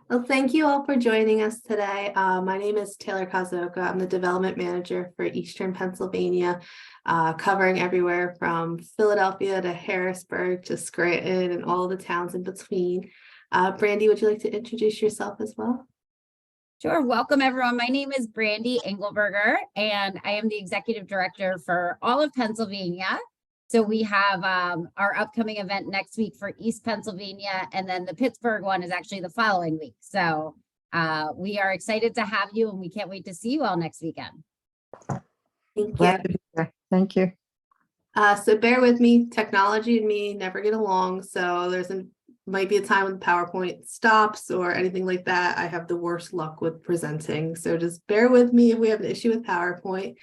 Well, thank you all for joining us today. My name is Taylor Kazoka. I'm the development manager for Eastern Pennsylvania, covering everywhere from Philadelphia to Harrisburg to Scranton and all the towns in between. Brandy, would you like to introduce yourself as well? Sure. Welcome, everyone. My name is Brandy Engelberger, and I am the executive director for all of Pennsylvania. So we have our upcoming event next week for East Pennsylvania, and then the Pittsburgh one is actually the following week. So we are excited to have you, and we can't wait to see you all next weekend. Thank you. Thank you. So bear with me. Technology and me never get along. So might be a time when PowerPoint stops or anything like that. I have the worst luck with presenting. So just bear with me if we have an issue with PowerPoint.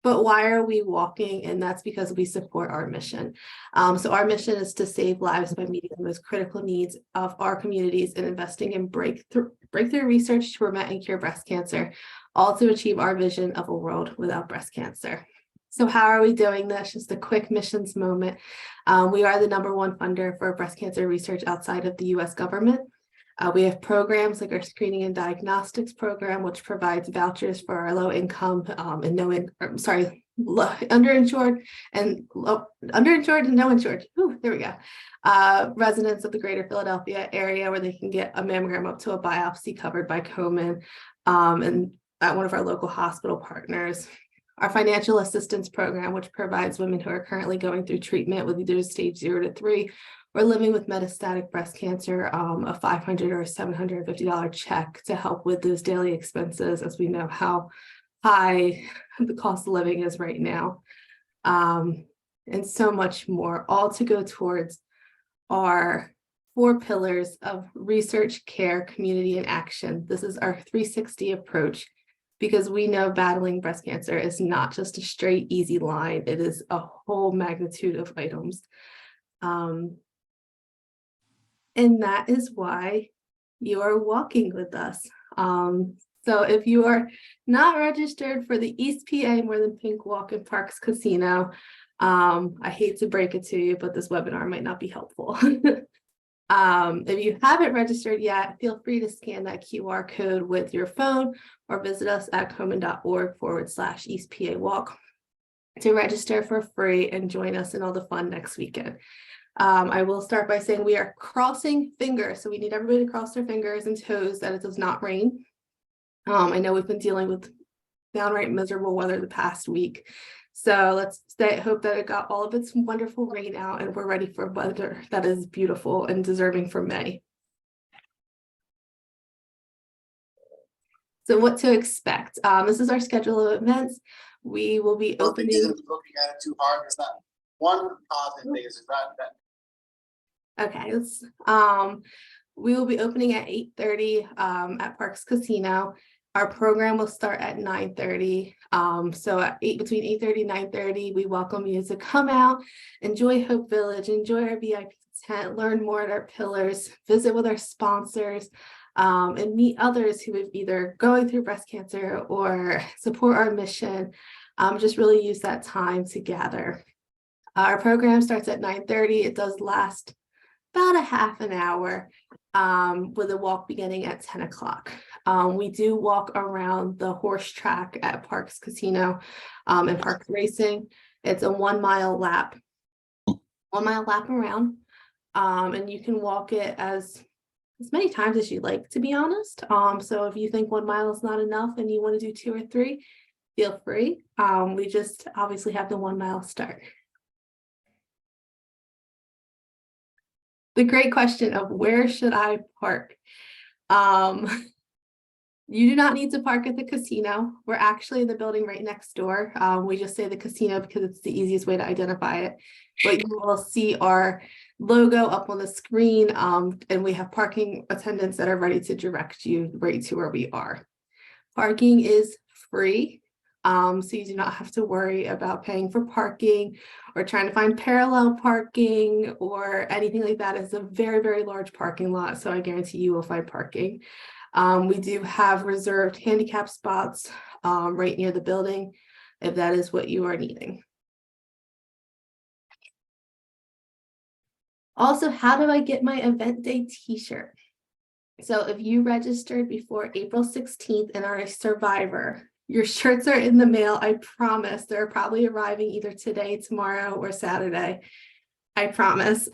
But why are we walking? And that's because we support our mission. So our mission is to save lives by meeting the most critical needs of our communities and investing in breakthrough research to prevent and cure breast cancer, all to achieve our vision of a world without breast cancer. So how are we doing this? Just a quick missions moment. We are the #1 funder for breast cancer research outside of the US government. We have programs like our screening and diagnostics program, which provides vouchers for our low income and underinsured and no insured. Ooh, there we go. Residents of the greater Philadelphia area where they can get a mammogram up to a biopsy covered by Komen and at one of our local hospital partners. Our financial assistance program, which provides women who are currently going through treatment with either stage 0 to 3 or living with metastatic breast cancer, a $500 or $750 check to help with those daily expenses, as we know how high the cost of living is right now, and so much more, all to go towards our 4 pillars of research, care, community, and action. This is our 360 approach, because we know battling breast cancer is not just a straight, easy line. It is a whole magnitude of items. And that is why you are walking with us. So if you are not registered for the East PA More Than Pink Walk in Parks Casino, I hate to break it to you, but this webinar might not be helpful. If you haven't registered yet, feel free to scan that QR code with your phone or visit us at komen.org/East PA Walk to register for free and join us in all the fun next weekend. I will start by saying we are crossing fingers. So we need everybody to cross their fingers and toes that it does not rain. I know we've been dealing with downright miserable weather the past week. So let's hope that it got all of its wonderful rain out and we're ready for weather that is beautiful and deserving for May. So what to expect? This is our schedule of events. We will be opening. Looking at it too hard. There's not one positive thing. Is that. Okay, we will be opening at 8:30 at Parks Casino. Our program will start at 9:30. So between 8:30 and 9:30, we welcome you to come out, enjoy Hope Village, enjoy our VIP tent, learn more at our pillars, visit with our sponsors, and meet others who have either going through breast cancer or support our mission. Just really use that time to gather. Our program starts at 9:30. It does last about a half an hour, with a walk beginning at 10 o'clock. We do walk around the horse track at Parks Casino and Parks Racing. It's a 1 mile lap, 1 mile lap around, and you can walk it as many times as you like, to be honest. So if you think 1 mile is not enough and you want to do 2 or 3, feel free. We just obviously have the 1 mile start. The great question of where should I park? You do not need to park at the casino. We're actually in the building right next door. We just say the casino because it's the easiest way to identify it. But you will see our logo up on the screen, and we have parking attendants that are ready to direct you right to where we are. Parking is free. So you do not have to worry about paying for parking or trying to find parallel parking or anything like that. It's a very, very large parking lot, so I guarantee you will find parking. We do have reserved handicap spots right near the building if that is what you are needing. Also, how do I get my event day t-shirt? So if you registered before April 16th and are a survivor, your shirts are in the mail. I promise. They're probably arriving either today, tomorrow, or Saturday. I promise.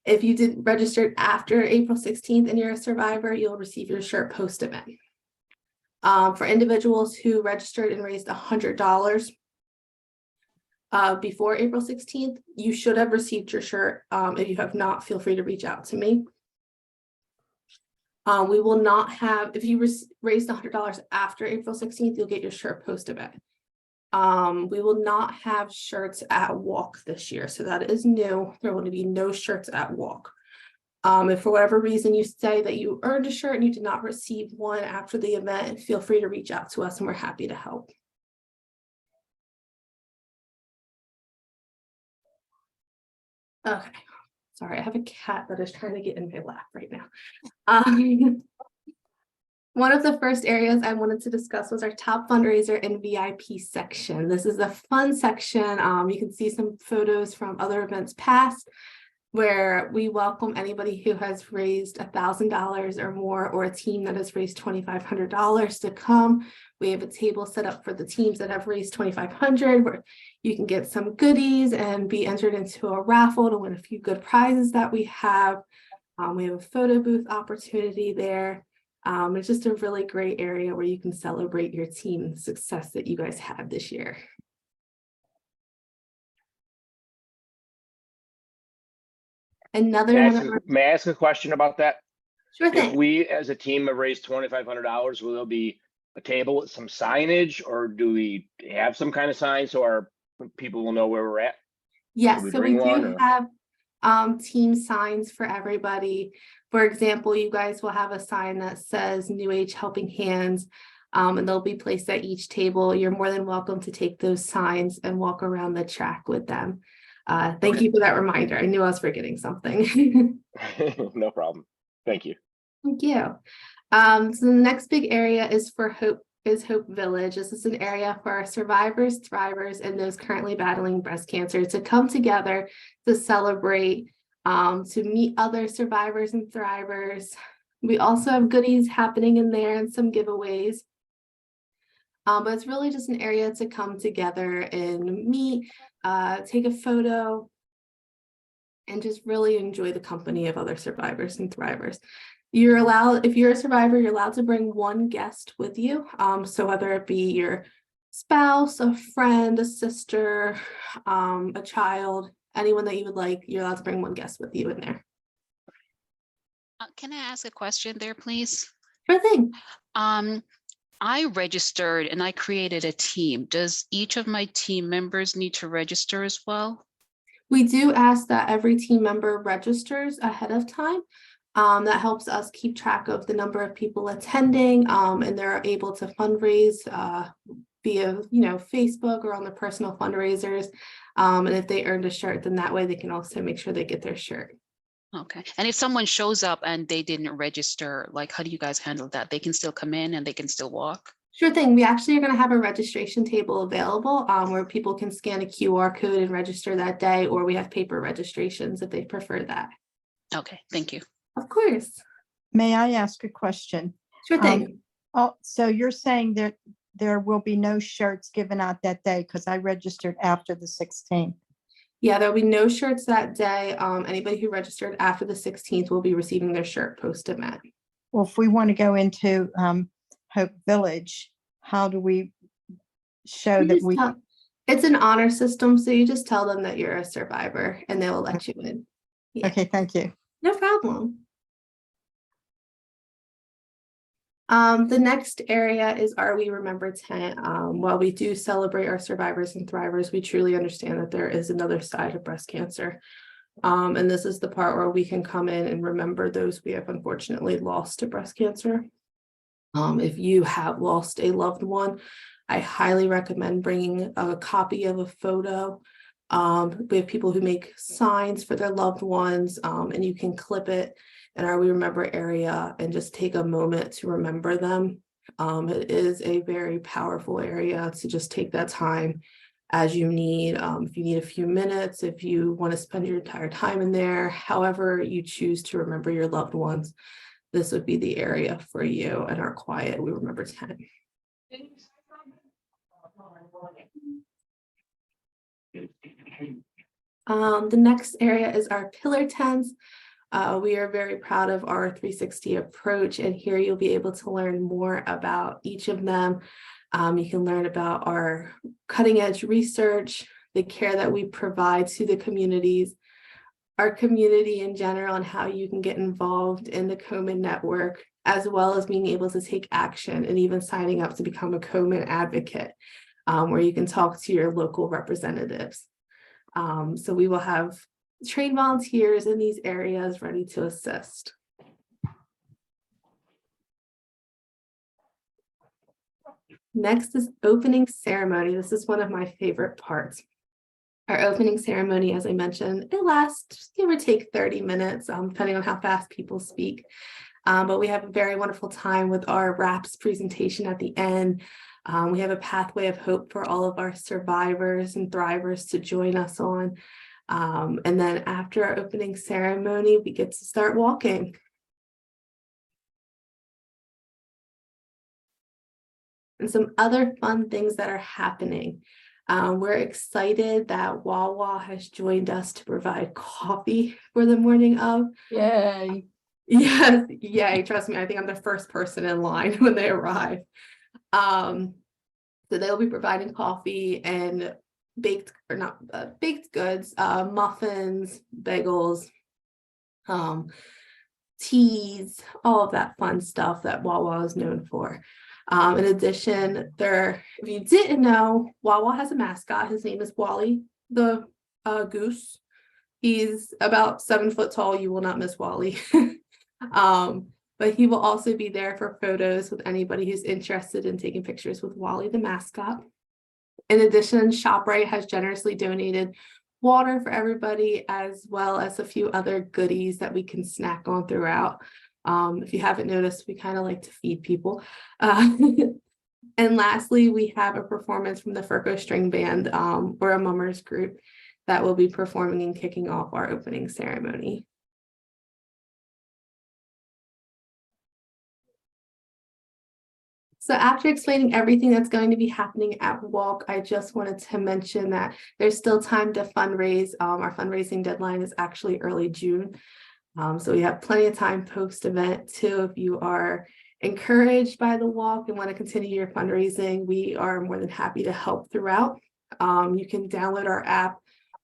If you did registered after April 16th and you're a survivor, you'll receive your shirt post-event. For individuals who registered and raised $100 before April 16th, you should have received your shirt. If you have not, feel free to reach out to me. We will not have, if you raised $100 after April 16th, you'll get your shirt post-event. We will not have shirts at walk this year, so that is new. There will be no shirts at walk. If for whatever reason you say that you earned a shirt and you did not receive one after the event, feel free to reach out to us and we're happy to help. Okay, sorry, I have a cat that is trying to get in my lap right now. One of the first areas I wanted to discuss was our top fundraiser and VIP section. This is the fun section. You can see some photos from other events past where we welcome anybody who has raised $1,000 or more, or a team that has raised $2,500 to come. We have a table set up for the teams that have raised $2,500 where you can get some goodies and be entered into a raffle to win a few good prizes that we have. We have a photo booth opportunity there. It's just a really great area where you can celebrate your team success that you guys had this year. Another May I one ask, of our, may I ask a question about that? sure If thing. we as a team have raised $2,500, will there be a table with some signage, or do we have some kind of sign so our people will know where we're at? Yes, we so we bring one, do or- have team signs for everybody. For example, you guys will have a sign that says New Age Helping Hands, and they'll be placed at each table. You're more than welcome to take those signs and walk around the track with them. Thank you for that reminder. I knew I was forgetting something. No problem. Thank you. Thank you. So the next big area is for Hope Village. This is an area for our survivors, thrivers, and those currently battling breast cancer to come together to celebrate, to meet other survivors and thrivers. We also have goodies happening in there and some giveaways. But it's really just an area to come together and meet, take a photo, and just really enjoy the company of other survivors and thrivers. You're allowed, if you're a survivor, you're allowed to bring one guest with you. So whether it be your spouse, a friend, a sister, a child, anyone that you would like, you're allowed to bring one guest with you in there. Can I ask a question there, please? Sure thing. I registered and I created a team. Does each of my team members need to register as well? We do ask that every team member registers ahead of time. That helps us keep track of the number of people attending, and they're able to fundraise via, Facebook or on their personal fundraisers. And if they earned a shirt, then that way they can also make sure they get their shirt. Okay. And if someone shows up and they didn't register, like, how do you guys handle that? They can still come in and they can still walk? Sure thing. We actually are going to have a registration table available where people can scan a QR code and register that day, or we have paper registrations if they prefer that. Okay, thank you. Of course. May I ask a question? Sure thing. Oh, so you're saying that there will be no shirts given out that day because I registered after the 16th. Yeah, there'll be no shirts that day. Anybody who registered after the 16th will be receiving their shirt post-event. Well, if we want to go into Hope Village, how do we show You that just we? It's an honor system, so you just tell them that you're a survivor and they will let you in. Yeah. Okay, thank you. No problem. The next area is our We Remember tent. While we do celebrate our survivors and thrivers, we truly understand that there is another side of breast cancer. And this is the part where we can come in and remember those we have unfortunately lost to breast cancer. If you have lost a loved one, I highly recommend bringing a copy of a photo. We have people who make signs for their loved ones, and you can clip it in our We Remember area and just take a moment to remember them. It is a very powerful area to just take that time as you need. If you need a few minutes, if you want to spend your entire time in there, however you choose to remember your loved ones, this would be the area for you. And our quiet, we remember 10. The next area is our pillar tents. We are very proud of our 360 approach, and here you'll be able to learn more about each of them. You can learn about our cutting edge research, the care that we provide to the communities, our community in general, and how you can get involved in the Komen network, as well as being able to take action and even signing up to become a Komen advocate, where you can talk to your local representatives. So we will have trained volunteers in these areas ready to assist. Next is opening ceremony. This is one of my favorite parts. Our opening ceremony, as I mentioned, it lasts give or take 30 minutes, depending on how fast people speak. But we have a very wonderful time with our RAPS presentation at the end. We have a pathway of hope for all of our survivors and thrivers to join us on. And then after our opening ceremony, we get to start walking. And some other fun things that are happening. We're excited that Wawa has joined us to provide coffee for the morning of. Yay. Yes, yay, trust me, I think I'm the first person in line when they arrive. So they'll be providing coffee and baked goods, muffins, bagels, teas, all of that fun stuff that Wawa is known for. In addition, if you didn't know, Wawa has a mascot. His name is Wally the goose. He's about 7 foot tall. You will not miss Wally. But he will also be there for photos with anybody who's interested in taking pictures with Wally the mascot. In addition, ShopRite has generously donated water for everybody, as well as a few other goodies that we can snack on throughout. If you haven't noticed, we kind of like to feed people. And lastly, we have a performance from the Furco String Band, or a mummers group, that will be performing and kicking off our opening ceremony. So after explaining everything that's going to be happening at Walk, I just wanted to mention that there's still time to fundraise. Our fundraising deadline is actually early June. So we have plenty of time post-event too. If you are encouraged by the walk and want to continue your fundraising, we are more than happy to help throughout. You can download our app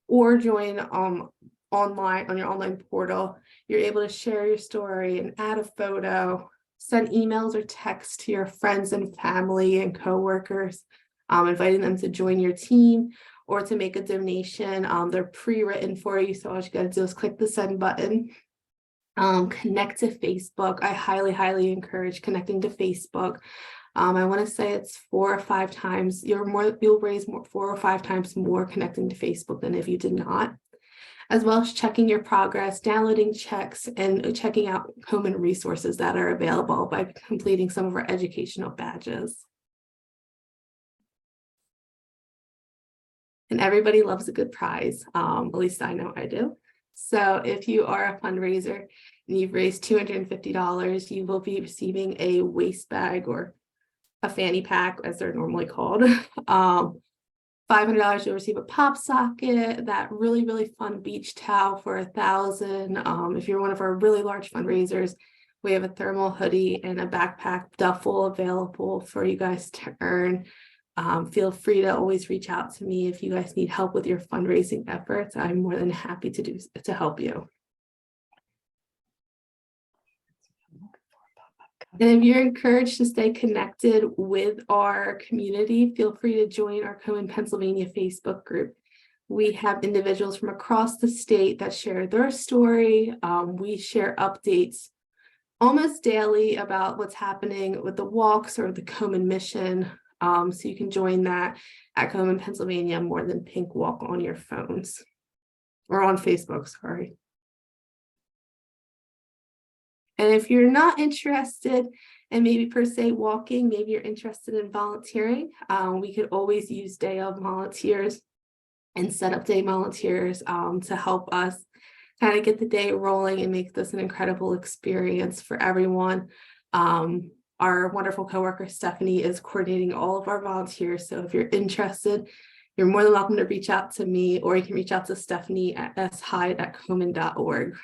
or join online on your online portal. You're able to share your story and add a photo, send emails or texts to your friends and family and coworkers, inviting them to join your team or to make a donation. They're pre-written for you, so all you gotta do is click the send button. Connect to Facebook. I highly encourage connecting to Facebook. I want to say it's 4 or 5 times. You'll raise 4 or 5 times more connecting to Facebook than if you did not. As well as checking your progress, downloading checks, and checking out Komen resources that are available by completing some of our educational badges. And everybody loves a good prize. At least I know I do. So if you are a fundraiser and you've raised $250, you will be receiving a waste bag or a fanny pack, as they're normally called. $500, you'll receive a pop socket, that really fun beach towel for $1,000. If you're one of our really large fundraisers, we have a thermal hoodie and a backpack duffel available for you guys to earn. Feel free to always reach out to me if you guys need help with your fundraising efforts. I'm more than happy to help you. And if you're encouraged to stay connected with our community, feel free to join our Komen Pennsylvania Facebook group. We have individuals from across the state that share their story. We share updates almost daily about what's happening with the walks or the Komen mission. So you can join that at Komen Pennsylvania More Than Pink Walk on your phones or on Facebook, sorry. And if you're not interested and maybe per se walking, maybe you're interested in volunteering, we could always use day of volunteers and set up day volunteers to help us kind of get the day rolling and make this an incredible experience for everyone. Our wonderful coworker Stephanie is coordinating all of our volunteers. So if you're interested, you're more than welcome to reach out to me, or you can reach out to Stephanie at shyde@komen.org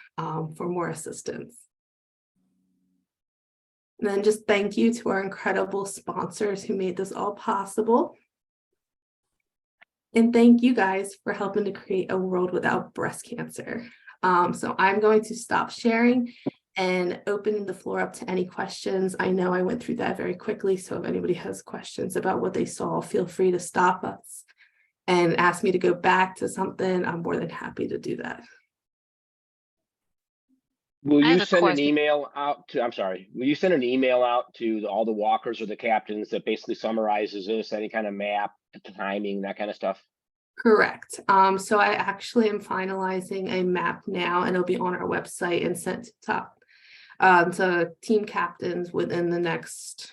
for more assistance. And then just thank you to our incredible sponsors who made this all possible. And thank you guys for helping to create a world without breast cancer. So I'm going to stop sharing and open the floor up to any questions. I know I went through that very quickly, so if anybody has questions about what they saw, feel free to stop us and ask me to go back to something. I'm more than happy to do that. Will I have you a send an question. email out to, I'm sorry, will you send an email out to all the walkers or the captains that basically summarizes this, any kind of map, timing, that kind of stuff? Correct. So I actually am finalizing a map now, and it'll be on our website and sent to team captains within the next,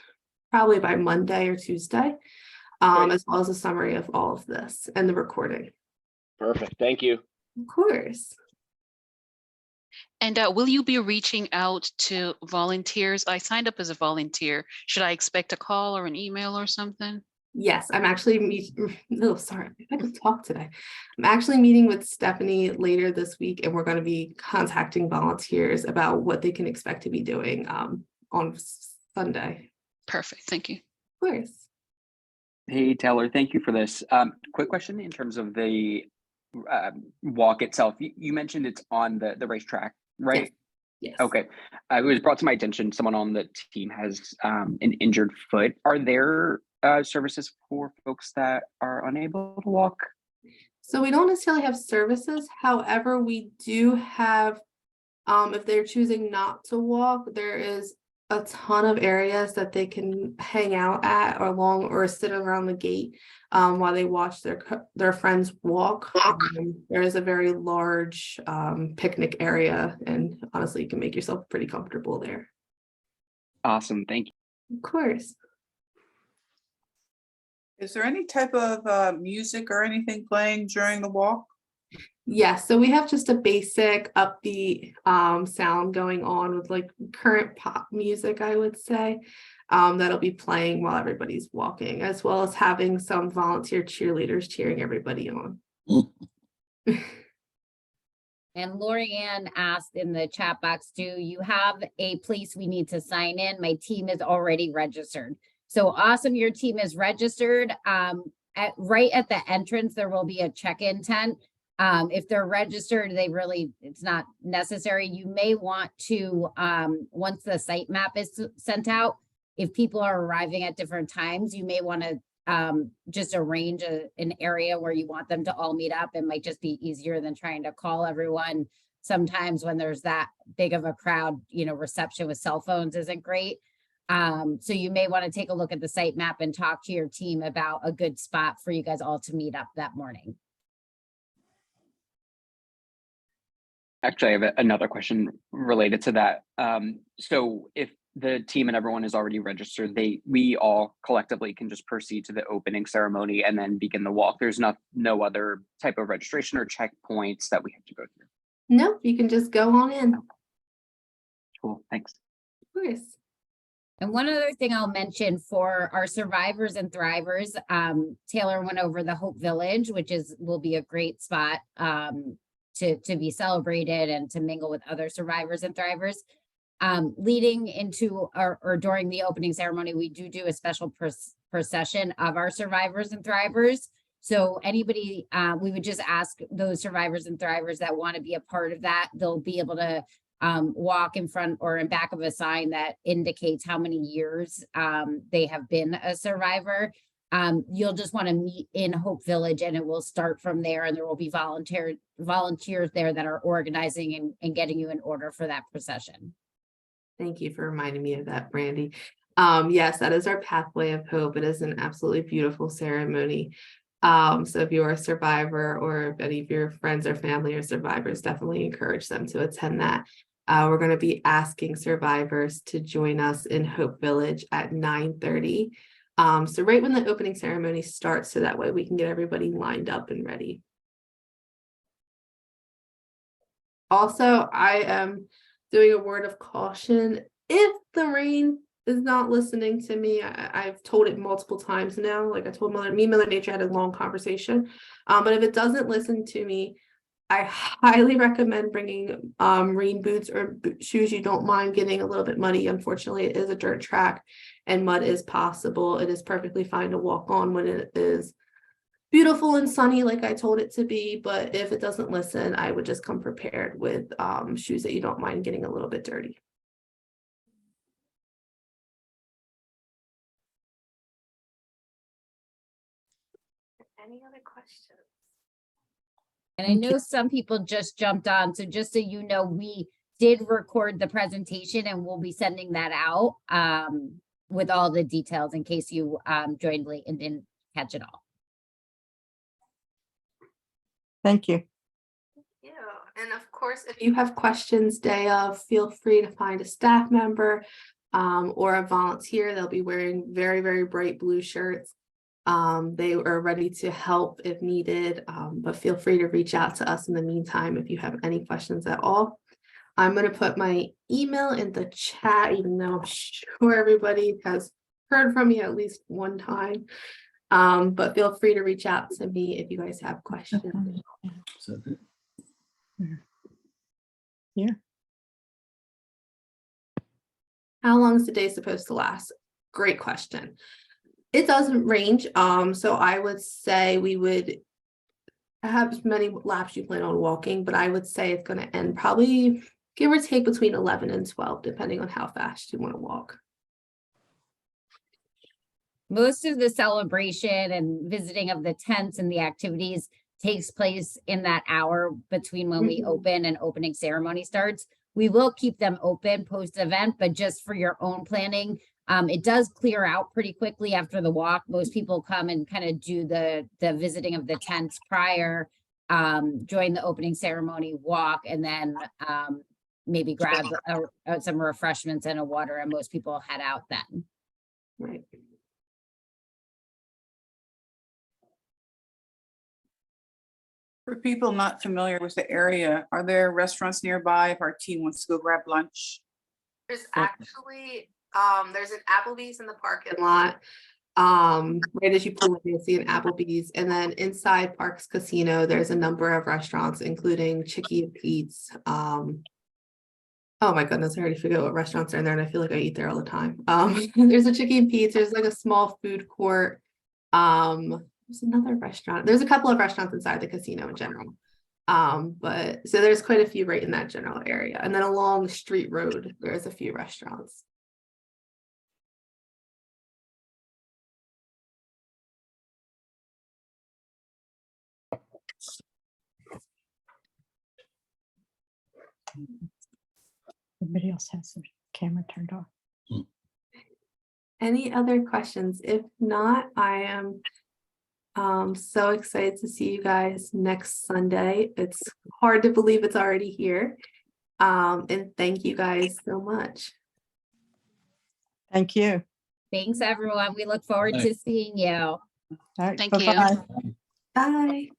probably by Monday or Tuesday, Great. as well as a summary of all of this and the recording. Perfect. Thank you. Of course. And will you be reaching out to volunteers? I signed up as a volunteer. Should I expect a call or an email or something? Yes, I'm actually sorry, I can talk today. I'm actually meeting with Stephanie later this week, and we're going to be contacting volunteers about what they can expect to be doing on Sunday. Perfect. Thank you. Of course. Hey, Taylor, thank you for this. Quick question in terms of the walk itself. You mentioned it's on the racetrack, right? Yes. Okay. It was brought to my attention someone on the team has an injured foot. Are there services for folks that are unable to walk? So we don't necessarily have services. However, we do have, if they're choosing not to walk, there is a ton of areas that they can hang out at or sit around the gate while they watch their friends walk. There is a very large picnic area, and honestly, you can make yourself pretty comfortable there. Awesome. Thank you. Of course. Is there any type of music or anything playing during the walk? Yes, so we have just a basic upbeat sound going on with like current pop music, I would say, that'll be playing while everybody's walking, as well as having some volunteer cheerleaders cheering everybody on. And Lori Ann asked in the chat box, do you have a place we need to sign in? My team is already registered. So awesome, your team is registered. Right at the entrance, there will be a check-in tent. If they're registered, it's not necessary. You may want to, once the site map is sent out, if people are arriving at different times, you may want to just arrange an area where you want them to all meet up. It might just be easier than trying to call everyone. Sometimes when there's that big of a crowd, reception with cell phones isn't great. So you may want to take a look at the site map and talk to your team about a good spot for you guys all to meet up that morning. Actually, I have another question related to that. So if the team and everyone is already registered, we all collectively can just proceed to the opening ceremony and then begin the walk. There's no other type of registration or checkpoints that we have to go through. No, you can just go on in. Cool, thanks. Of course. And one other thing I'll mention for our survivors and thrivers, Taylor went over the Hope Village, which will be a great spot to be celebrated and to mingle with other survivors and thrivers. Leading into or during the opening ceremony, we do a special procession of our survivors and thrivers. So anybody, we would just ask those survivors and thrivers that want to be a part of that, they'll be able to walk in front or in back of a sign that indicates how many years they have been a survivor. You'll just want to meet in Hope Village, and it will start from there, and there will be volunteers there that are organizing and getting you in order for that procession. Thank you for reminding me of that, Brandy. Yes, that is our Pathway of Hope. It is an absolutely beautiful ceremony. So if you're a survivor or if any of your friends or family are survivors, definitely encourage them to attend that. We're going to be asking survivors to join us in Hope Village at 9:30. So right when the opening ceremony starts, so that way we can get everybody lined up and ready. Also, I am doing a word of caution. If the rain is not listening to me, I've told it multiple times now. Like I told Mother Nature had a long conversation. But if it doesn't listen to me, I highly recommend bringing rain boots or shoes you don't mind getting a little bit muddy. Unfortunately, it is a dirt track and mud is possible. It is perfectly fine to walk on when it is beautiful and sunny like I told it to be, but if it doesn't listen, I would just come prepared with shoes that you don't mind getting a little bit dirty. Any other questions? And I know some people just jumped on, so just so you know, we did record the presentation and we'll be sending that out with all the details in case you joined late and didn't catch it all. Thank you. Yeah, and of course, if you have questions day of, feel free to find a staff member or a volunteer. They'll be wearing very, very bright blue shirts. They are ready to help if needed, but feel free to reach out to us in the meantime if you have any questions at all. I'm going to put my email in the chat, even though I'm sure everybody has heard from me at least one time. But feel free to reach out to me if you guys have questions. Yeah. How long is the day supposed to last? Great question. It doesn't range. So I would say we would have as many laps you plan on walking, but I would say it's going to end probably give or take between 11 and 12, depending on how fast you want to walk. Most of the celebration and visiting of the tents and the activities takes place in that hour between when we open and opening ceremony starts. We will keep them open post-event, but just for your own planning, it does clear out pretty quickly after the walk. Most people come and kind of do the visiting of the tents prior, join the opening ceremony, walk, and then maybe grab some refreshments and a water, and most people head out then. Right. For people not familiar with the area, are there restaurants nearby if our team wants to go grab lunch? There's actually there's an Applebee's in the parking lot. Right as you pull in, you'll see an Applebee's, and then inside Parks Casino, there's a number of restaurants, including Chicky and Pete's. Oh my goodness, I already forget what restaurants are in there, and I feel like I eat there all the time. There's a Chicky and Pete's. There's like a small food court. There's another restaurant. There's a couple of restaurants inside the casino in general. But so there's quite a few right in that general area. And then along the street road, there's a few restaurants. Everybody else has their camera turned off. Any other questions? If not, I am so excited to see you guys next Sunday. It's hard to believe it's already here. And thank you guys so much. Thank you. Thanks, everyone. We look forward to seeing you. All right, Thank you. bye-bye. Bye.